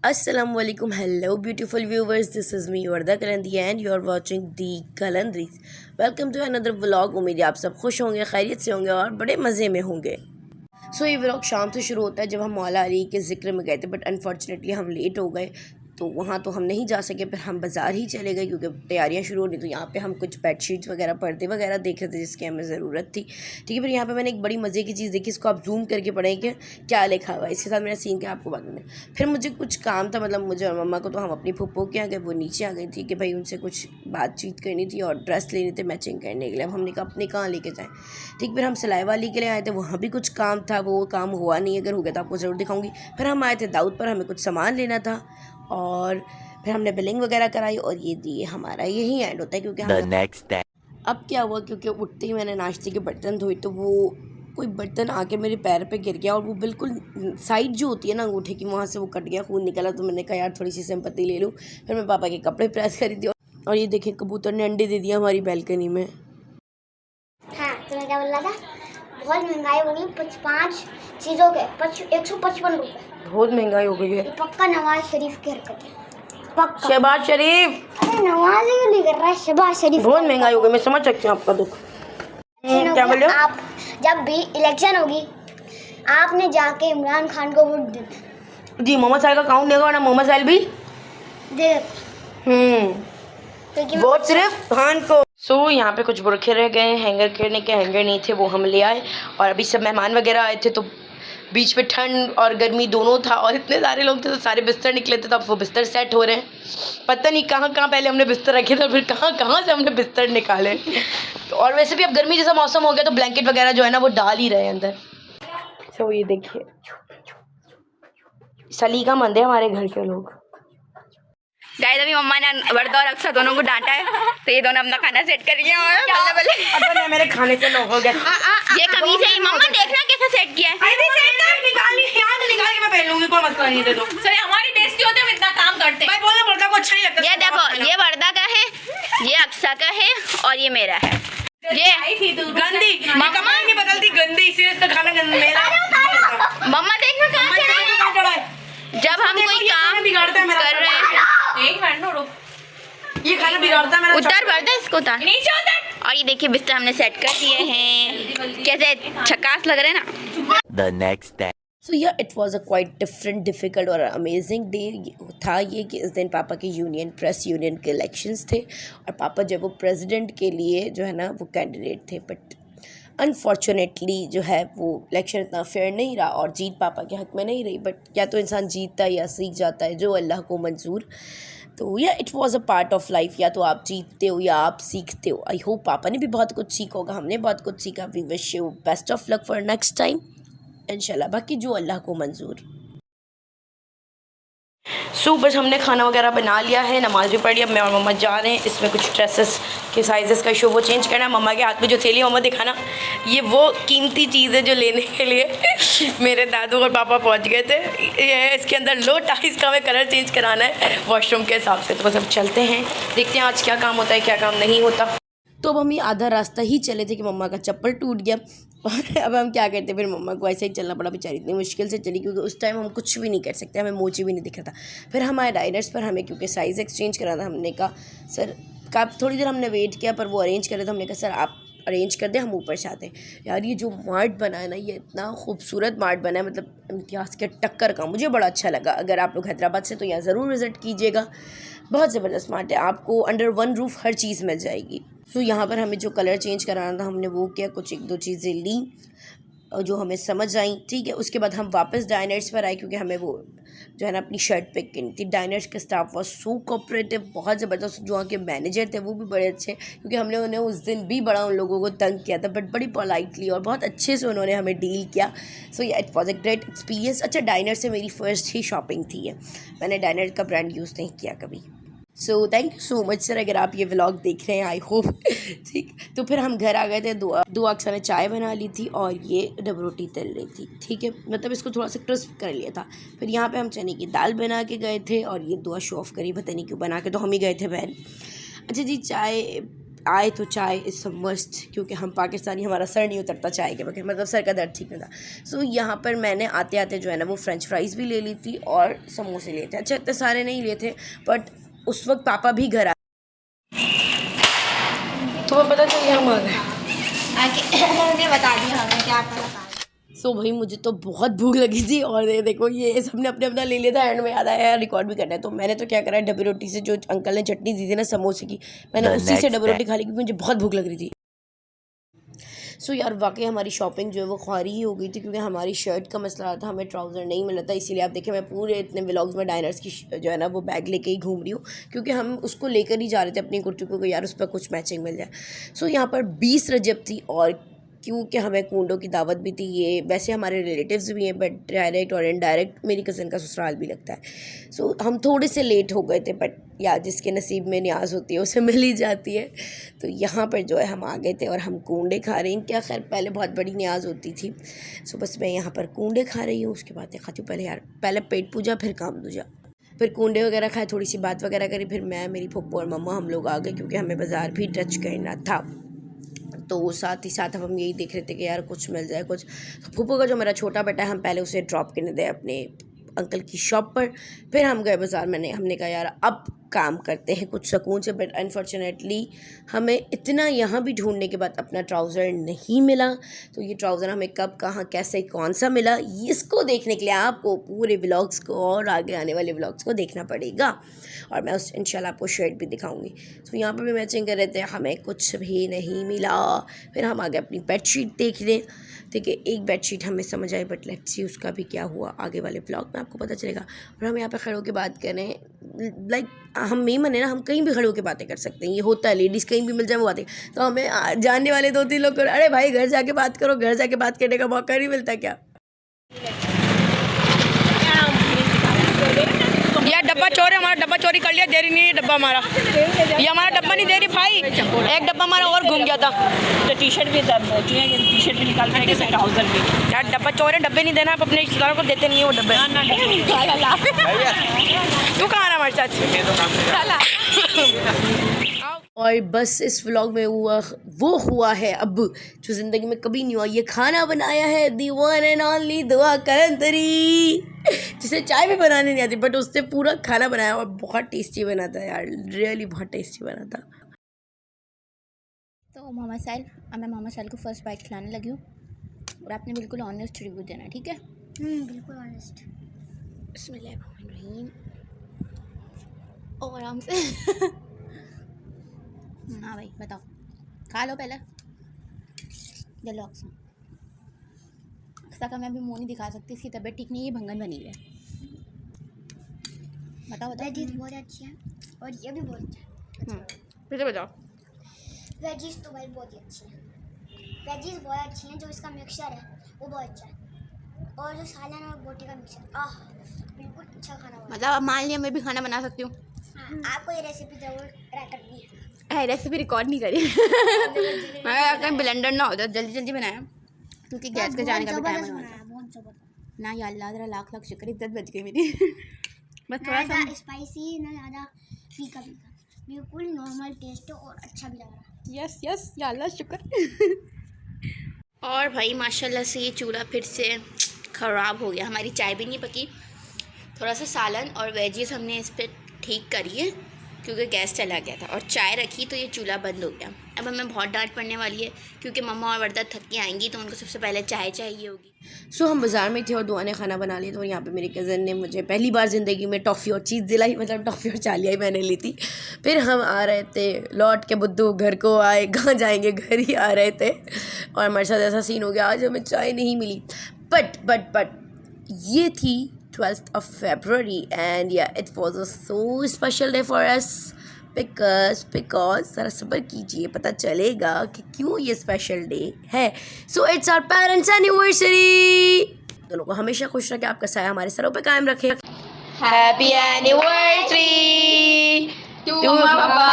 Assalamualaikum, hello beautiful viewers, this is me Warda Kalandi and you are watching the Kalandris. Welcome to another vlog. उम्मीद है आप सब खुश होंगे, खैरियत से होंगे और बड़े मज़े में होंगे। ये व्लॉग शाम से शुरू होता है जब हम मौला अली के ज़िक्र में गए थे, बट अनफॉर्चुनेटली हम लेट हो गए तो वहाँ तो हम नहीं जा सके। फिर हम बाज़ार ही चले गए क्योंकि तैयारियाँ शुरू होनी। तो यहाँ पे हम कुछ बेडशीट्स वगैरह, पर्दे वगैरह देख रहे थे जिसकी हमें ज़रूरत थी। ठीक है, फिर यहाँ पे मैंने एक बड़ी मज़े की चीज़ देखी, इसको आप जूम करके पढ़ेंगे क्या लिखा हुआ है। इसके साथ मेरा सीन क्या आपको बताने। फिर मुझे कुछ काम था, मतलब मुझे और मम्मा को, तो हम अपनी फूफो के यहाँ गए। वो नीचे आ गई थी कि भाई उनसे कुछ बातचीत करनी थी और ड्रेस लेनी थी मैचिंग करने के लिए। अब हमने कहा अपने कहाँ लेके जाएँ। ठीक, फिर हम सिलाई वाली के लिए आए थे, वहाँ भी कुछ काम था, वो काम हुआ नहीं। अगर हो गया तो आपको ज़रूर दिखाऊंगी। फिर हम आए थे दाऊद पर, हमें कुछ सामान लेना था और फिर हमने बिलिंग वगैरह कराई और ये दिए। हमारा यही एंड होता है क्योंकि हम अब क्या हुआ, क्योंकि उठते ही मैंने नाश्ते के बर्तन धोए तो वो कोई बर्तन आके मेरे पैर पे गिर गया और वो बिल्कुल साइड जो होती है ना अंगूठे की, वहाँ से वो कट गया, खून निकला। तो मैंने कहा यार थोड़ी सी सिंपैथी ले लूँ। फिर मैं पापा के कपड़े प्रेस करी थी और ये देखें कबूतर ने अंडे दे दिया हमारी बैल्कनी में। हाँ, तुम्हें क्या बोल रहा था? बहुत महंगाई हो गई, 5 चीज़ों के 155 रुपये। बहुत महंगाई हो गई है। पक्का नवाज शरीफ की हरकत है, पक्का। शहबाज शरीफ, अरे नवाज ही नहीं कर रहा है, शहबाज शरीफ। बहुत महंगाई हो गई, मैं समझ सकती हूँ आपका दुख। क्या बोल रहे हो? आप जब भी इलेक्शन होगी आपने जाके इमरान खान को वोट देना। जी, मोहम्मद साहिल का काउंट नहीं होगा ना, मोहम्मद साहिल भी दे वोट सिर्फ खान को। यहाँ पे कुछ बुरखे रह गए, हैंगर करने के हैंगर नहीं थे, वो हम ले आए। और अभी सब मेहमान वगैरह आए थे तो बीच में ठंड और गर्मी दोनों था और इतने सारे लोग थे तो सारे बिस्तर निकले थे। तो अब वो बिस्तर सेट हो रहे हैं। पता नहीं कहाँ कहाँ पहले हमने बिस्तर रखे थे, फिर कहाँ कहाँ से हमने बिस्तर निकाले। और वैसे भी अब गर्मी जैसा मौसम हो गया तो ब्लैंकेट वगैरह जो है ना वो डाल ही रहे हैं अंदर। ये देखिए सलीका मंद है हमारे घर के लोग। गाइस अभी मम्मा ने वर्दा और अक्सर दोनों को डांटा है तो ये दोनों अपना खाना सेट कर रही हैं और बल्ले बल्ले मेरे खाने से लोग हो गए। ये कमीज है मम्मा, देखना कैसे सेट किया है। निकाल के मैं पहन लूंगी, कोई मसला नहीं। दे दो। सर हमारी बेइज्जती होती है, हम इतना काम करते हैं। भाई बोलना पड़ता है, को अच्छा नहीं लगता। ये देखो, ये वर्दा का है, ये अक्सा का है और ये मेरा है। ये गंदी मम्मा नहीं बदलती, गंदी इसीलिए तो खाना गंदा मेरा। मम्मा देखना कहाँ चढ़ा है। जब हम कोई काम बिगाड़ता है मेरा कर रहे हैं, एक मिनट रुक, ये खाना बिगाड़ता है मेरा। उतर वर्दा, इसको उतार नीचे उतर। और ये देखिए बिस्तर हमने सेट कर दिए हैं, कैसे झकास लग रहे हैं ना। The next day. So yeah, it was a quite different, difficult और amazing day था ये कि इस दिन पापा के यूनियन, प्रेस यूनियन के इलेक्शंस थे और पापा जब वो प्रेसिडेंट के लिए जो है ना वो कैंडिडेट थे। बट अनफॉर्चुनेटली जो है वो इलेक्शन इतना फेयर नहीं रहा और जीत पापा के हक़ में नहीं रही। बट या तो इंसान जीतता है या सीख जाता है, जो अल्लाह को मंजूर। तो या it was a part of life, या तो आप जीतते हो या आप सीखते हो। आई होप पापा ने भी बहुत कुछ सीखा होगा, हमने बहुत कुछ सीखा। We wish you best of luck for next time इंशाल्लाह, बाकी जो अल्लाह को मंजूर। बस हमने खाना वगैरह बना लिया है, नमाज भी पढ़ लिया। मैं और मम्मा जा रहे हैं, इसमें कुछ ड्रेसेस के साइजेस का इशू वो चेंज करना है। मम्मा के हाथ में जो थैली, मम्मा दिखाना, ये वो कीमती चीज़ है जो लेने के लिए मेरे दादू और पापा पहुंच गए थे। ये है, इसके अंदर लो टाइस का हमें कलर चेंज कराना है वॉशरूम के हिसाब से। तो बस अब चलते हैं, देखते हैं आज क्या काम होता है क्या काम नहीं होता। तो अब हम ये आधा रास्ता ही चले थे कि मम्मा का चप्पल टूट गया और अब हम क्या करते, फिर मम्मा को ऐसे ही चलना पड़ा। बेचारी इतनी मुश्किल से चली क्योंकि उस टाइम हम कुछ भी नहीं कर सकते, हमें मोची भी नहीं दिख रहा था। फिर हमारे डाइनर्स पर हमें क्योंकि साइज़ एक्सचेंज कराना, हमने कहा सर थोड़ी देर हमने वेट किया पर वो अरेंज कर रहे थे। हमने कहा सर आप अरेंज कर दें, हम ऊपर से आते हैं। यार ये जो मार्ट बना है ना, ये इतना खूबसूरत मार्ट बना है, मतलब इम्तियाज़ के टक्कर का, मुझे बड़ा अच्छा लगा। अगर आप लोग हैदराबाद से तो यहाँ ज़रूर विज़िट कीजिएगा, बहुत ज़बरदस्त मार्ट है, आपको अंडर वन रूफ़ हर चीज़ मिल जाएगी। यहाँ पर हमें जो कलर चेंज कराना था हमने वो किया, कुछ 1-2 चीज़ें ली और जो हमें समझ आई। ठीक है, उसके बाद हम वापस डाइनर्स पर आए क्योंकि हमें वो जो है ना अपनी शर्ट पिक करनी थी। डाइनर्स का स्टाफ वॉज सो कोऑपरेटिव, बहुत ज़बरदस्त। जो वहाँ के मैनेजर थे वो भी बड़े अच्छे, क्योंकि हमने उन्हें उस दिन भी बड़ा उन लोगों को तंग किया था, बट बड़ी पोलाइटली और बहुत अच्छे से उन्होंने हमें डील किया। It was a great experience. अच्छा, डाइनर से मेरी फ़र्स्ट ही शॉपिंग थी है, मैंने डाइनर का ब्रांड यूज़ नहीं किया कभी। Thank you so much sir, अगर आप ये व्लॉग देख रहे हैं, आई होप। ठीक, तो फिर हम घर आ गए थे। दुआ अक्सर ने चाय बना ली थी और ये डब रोटी तल रही थी। ठीक है, मतलब इसको थोड़ा सा क्रिस्प कर लिया था। फिर यहाँ पे हम चने की दाल बना के गए थे और ये दुआ शो ऑफ करी, पता नहीं क्यों बना के तो हम ही गए थे बहन। अच्छा जी, चाय आए तो चाय इज़ अ मस्ट, क्योंकि हम पाकिस्तानी, हमारा सर नहीं उतरता चाय के बगैर, मतलब सर का दर्द ठीक नहीं था। सो यहाँ पर मैंने आते आते जो है ना वो फ्रेंच फ्राइज़ भी ले ली थी और समोसे लिए थे। अच्छा इतने सारे नहीं लिए थे, बट उस वक्त पापा भी घर आए, तुम्हें पता चल गया हम आ गए। बता दिया हमें क्या पता। सो भाई मुझे तो बहुत भूख लगी थी, और ये देखो ये सबने अपने अपना ले लिया था, एंड में याद आया यार रिकॉर्ड भी करना है। तो मैंने तो क्या करा, डब्बी रोटी से जो अंकल ने चटनी दी थी ना समोसे की, मैंने उसी से डब्बी रोटी खा ली, क्योंकि मुझे बहुत भूख लग रही थी। सो यार वाकई हमारी शॉपिंग जो है वो ख्वारी ही हो गई थी, क्योंकि हमारी शर्ट का मसला था, हमें ट्राउज़र नहीं मिला था। इसीलिए आप देखें मैं पूरे इतने व्लॉग्स में डाइनर्स की जो है ना वो बैग लेके ही घूम रही हूँ, क्योंकि हम उसको लेकर ही जा रहे थे अपनी कुर्ती को, यार उस पर कुछ मैचिंग मिल जाए। सो यहाँ पर 20 रजब थी, और क्योंकि हमें कूंडों की दावत भी थी, ये वैसे हमारे रिलेटिव्स भी हैं, बट डायरेक्ट और इनडायरेक्ट मेरी कज़न का ससुराल भी लगता है। सो हम थोड़े से लेट हो गए थे, बट यार जिसके नसीब में न्याज होती है उसे मिल ही जाती है। तो यहाँ पर जो है हम आ गए थे और हम कूंडे खा रहे हैं। क्या खैर पहले बहुत बड़ी न्याज होती थी। सो बस मैं यहाँ पर कूंडे खा रही हूँ, उसके बाद खाती हूँ। पहले पेट पूजा, फिर काम दूजा, फिर कूंडे वगैरह खाए, थोड़ी सी बात वगैरह करी, फिर मैं, मेरी फुप्पो और मम्मा हम लोग आ गए, क्योंकि हमें बाज़ार भी टच करना था। तो साथ ही साथ हम यही देख रहे थे कि यार कुछ मिल जाए कुछ। फूफू का जो मेरा छोटा बेटा है, हम पहले उसे ड्रॉप करने दे अपने अंकल की शॉप पर, फिर हम गए बाज़ार। हमने कहा यार अब काम करते हैं कुछ सुकून से, बट अनफॉर्चुनेटली हमें इतना यहाँ भी ढूंढने के बाद अपना ट्राउज़र नहीं मिला। तो ये ट्राउज़र हमें कब, कहाँ, कैसे, कौन सा मिला, इसको देखने के लिए आपको पूरे व्लॉग्स को और आगे आने वाले व्लॉग्स को देखना पड़ेगा, और मैं उस इंशाल्लाह आपको शर्ट भी दिखाऊंगी। तो यहाँ पर भी मैचिंग कर रहे थे, हमें कुछ भी नहीं मिला। फिर हम आगे अपनी बेडशीट देख रहे, ठीक है, एक बेडशीट हमें समझ आई, बट लेट्स सी उसका भी क्या हुआ आगे वाले ब्लॉग में आपको पता चलेगा। और हम यहाँ पे खड़े होकर बात करें, लाइक हम मेहमान है ना, हम कहीं भी खड़े होकर बातें कर सकते हैं, ये होता है, लेडीज़ कहीं भी मिल जाए वो बातें। तो हमें जानने वाले 2-3 लोग, अरे भाई घर जाके बात करो, घर जाके बात करने का मौका नहीं मिलता क्या? यार डब्बा चोर है, हमारा डब्बा चोरी कर लिया, दे रही नहीं है डब्बा हमारा, ये हमारा डब्बा नहीं दे रही भाई, एक डब्बा हमारा और घूम गया था। तो टी शर्ट भी टी शर्ट भी निकाल के ट्राउजर भी। यार डब्बा चोर है, डब्बे नहीं देना, आप अपने रिश्तेदारों को देते नहीं है वो डब्बे। तू कहाँ हमारे साथ? और बस इस व्लॉग में हुआ है अब जो ज़िंदगी में कभी नहीं हुआ। ये खाना बनाया है दी वन एंड ओनली दुआ करंतरी, जिसे चाय भी बनाने नहीं आती, बट उसने पूरा खाना बनाया और बहुत टेस्टी बना था यार, रियली बहुत टेस्टी बना था। तो मोहम्मद साहिल, अब मैं मोहम्मद साहिल को फर्स्ट बाइट खिलाने लगी हूँ, और आपने बिल्कुल ऑनेस्ट रिव्यू देना है, ठीक है? बिल्कुल ऑनेस्ट। बिस्मिल्लाहिर्रहमानिर्रहीम। और आराम से हाँ भाई बताओ, खा लो पहले, चलो। अक्सा का मैं अभी मुँह नहीं दिखा सकती, इसकी तबीयत ठीक नहीं है, भंगन बनी हुई है। बताओ बताओ। वेजीज बहुत अच्छी हैं और ये भी बहुत अच्छा है। फिर से बताओ। वेजीज तो भाई बहुत ही अच्छी हैं, वेजीज बहुत अच्छी हैं। जो इसका मिक्सचर है वो बहुत अच्छा है, और जो सालन और बोटी का मिक्सचर, बिल्कुल अच्छा खाना बना। मतलब अब मान लिया मैं भी खाना बना सकती हूँ। हाँ, आपको ये रेसिपी ज़रूर ट्राई करनी है। रेसिपी रिकॉर्ड नहीं करी कहीं ब्लेंडर ना हो तो जल्दी जल्दी बनाया, क्योंकि गैस के जाने का भी टाइम है। बहुत ज़बरदस्त ना या अल्लाह, ज़रा लाख लाख शुक्र, इज्जत बच गई मेरी बस थोड़ा सा स्पाइसी, ना ज़्यादा फीका फीका, बिल्कुल नॉर्मल टेस्ट और अच्छा भी लग रहा है। यस यस या अल्लाह शुक्र और भाई माशाल्लाह से ये चूल्हा फिर से ख़राब हो गया, हमारी चाय भी नहीं पकी। थोड़ा सा सालन और वेजीज हमने इस पर ठीक करी है, क्योंकि गैस चला गया था, और चाय रखी तो ये चूल्हा बंद हो गया। अब हमें बहुत डांट पड़ने वाली है, क्योंकि मम्मा और वर्दा थक के आएंगी तो उनको सबसे पहले चाय चाहिए होगी। सो हम बाज़ार में थे और दुआ ने खाना बना लिया था, और यहाँ पे मेरी कज़न ने मुझे पहली बार ज़िंदगी में टॉफ़ी और चीज़ दिलाई, मतलब टॉफ़ी और चालियाँ ही मैंने ली थी। फिर हम आ रहे थे लौट के, बुद्धू घर को आए, कहाँ जाएंगे, घर ही आ रहे थे, और हमारे साथ ऐसा सीन हो गया, आज हमें चाय नहीं मिली। बट ये थी 12th of February, and yeah, it was a so special day for us because ज़रा सब्र कीजिए, पता चलेगा कि क्यों ये स्पेशल डे है। So it's our parents anniversary। दोनों को हमेशा खुश रखे, आपका साया हमारे सरों पे कायम रखे। हैप्पी एनिवर्सरी टू पापा।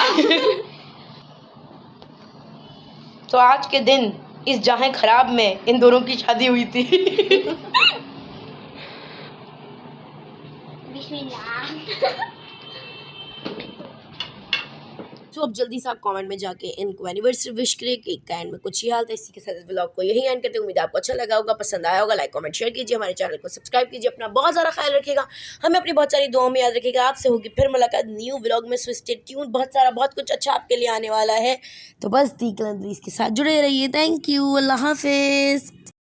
तो आज के दिन इस जहां खराब में इन दोनों की शादी हुई थी। तो अब जल्दी से आप कमेंट में जाके इनको एनिवर्सरी विश करें। केक का एंड में कुछ ही हाल था। इसी के साथ इस ब्लॉग को यही एंड करते, उम्मीद आपको अच्छा लगा होगा, पसंद आया होगा। लाइक कमेंट शेयर कीजिए, हमारे चैनल को सब्सक्राइब कीजिए, अपना बहुत सारा ख्याल रखिएगा, हमें अपनी बहुत सारी दुआओं में याद रखिएगा। आपसे होगी फिर मुलाकात न्यू व्लॉग में, सो स्टे ट्यून, बहुत कुछ अच्छा आपके लिए आने वाला है। तो बस दी कलंदरीज के साथ जुड़े रहिए। थैंक यू, अल्लाह हाफिज़।